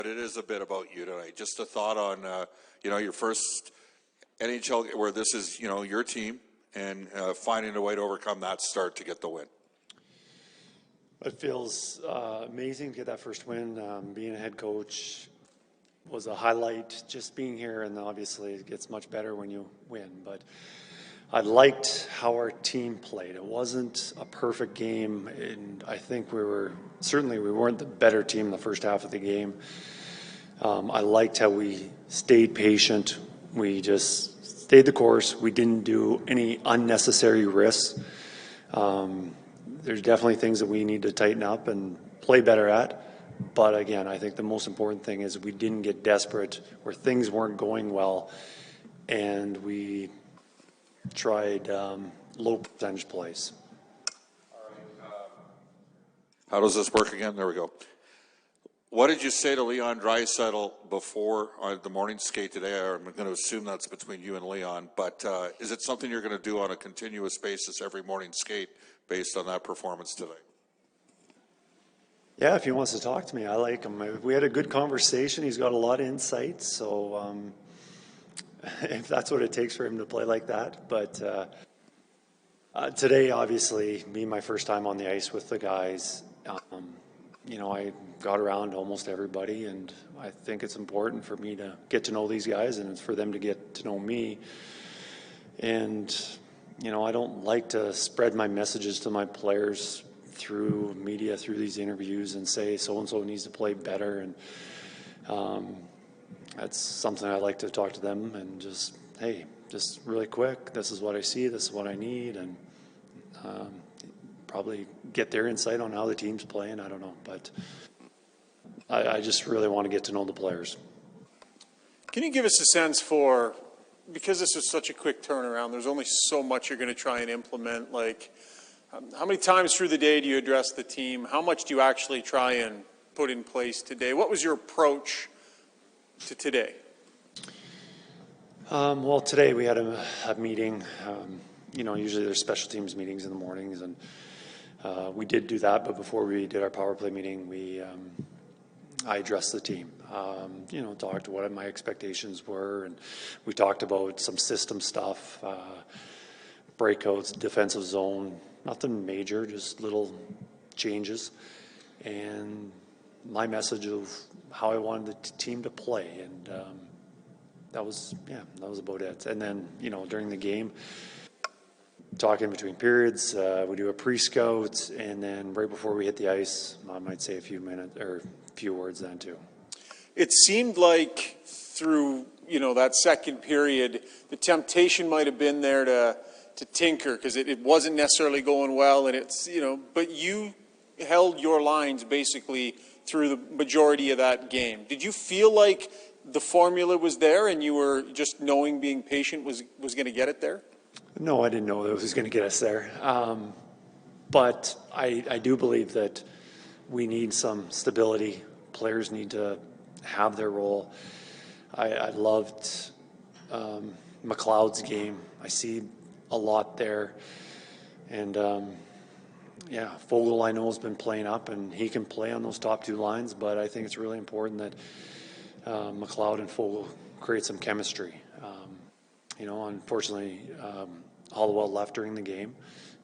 But it is a bit about you tonight. Just a thought on, your first NHL where this is, your team and finding a way to overcome that start to get the win. It feels amazing to get that first win. Being a head coach was a highlight. Just being here, and obviously it gets much better when you win. But I liked how our team played. It wasn't a perfect game, and I think we weren't the better team in the first half of the game. I liked how we stayed patient. We just stayed the course. We didn't do any unnecessary risks. There's definitely things that we need to tighten up and play better at. But again, I think the most important thing is we didn't get desperate where things weren't going well, and we tried low percentage plays. How does this work again? There we go. What did you say to Leon Draisaitl before the morning skate today? I'm going to assume that's between you and Leon, but is it something you're going to do on a continuous basis every morning skate based on that performance today? Yeah, if he wants to talk to me, I like him. We had a good conversation. He's got a lot of insight, so if that's what it takes for him to play like that. But today, obviously, being my first time on the ice with the guys, I got around almost everybody, and I think it's important for me to get to know these guys, and it's for them to get to know me. And, I don't like to spread my messages to my players through media, through these interviews, and say so-and-so needs to play better. And that's something I like to talk to them and just, hey, just really quick, this is what I see, this is what I need, and probably get their insight on how the team's playing. I don't know, but I just really want to get to know the players. Can you give us a sense for, because this is such a quick turnaround, there's only so much you're going to try and implement, like how many times through the day do you address the team? How much do you actually try and put in place today? What was your approach to today? Well, today we had a meeting. Usually there's special teams meetings in the mornings, and we did do that. But before we did our power play meeting, I addressed the team. Talked what my expectations were, and we talked about some system stuff, breakouts, defensive zone. Nothing major, just little changes, and my message of how I wanted the team to play, and that was about it. And then during the game, talking between periods, we do a pre-scout, and then right before we hit the ice, I might say a few words then too. It seemed like through that second period, the temptation might have been there to tinker because it wasn't necessarily going well, and but you held your lines basically through the majority of that game. Did you feel like the formula was there and you were just knowing being patient was going to get it there? No, I didn't know it was going to get us there. But I do believe that we need some stability. Players need to have their role. I loved McLeod's game. I see a lot there. And, Fogle, I know, has been playing up, and he can play on those top two lines, but I think it's really important that McLeod and Fogle create some chemistry. Unfortunately, Hollowell left during the game.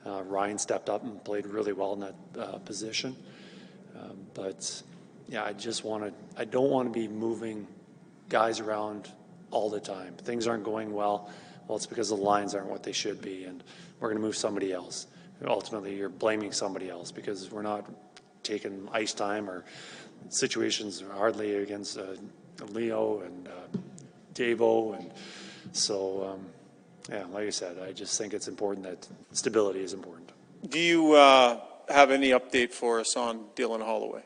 Ryan stepped up and played really well in that position. I don't want to be moving guys around all the time. Things aren't going well. Well, it's because the lines aren't what they should be, and we're going to move somebody else. Ultimately, you're blaming somebody else because we're not taking ice time or situations hardly against Leo and Davo. And so, like I said, I just think it's important that stability is important. Do you have any update for us on Dylan Holloway?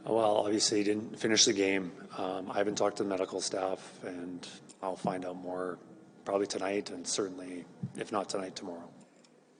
Well, obviously he didn't finish the game. I haven't talked to the medical staff, and I'll find out more probably tonight, and certainly, if not tonight, tomorrow.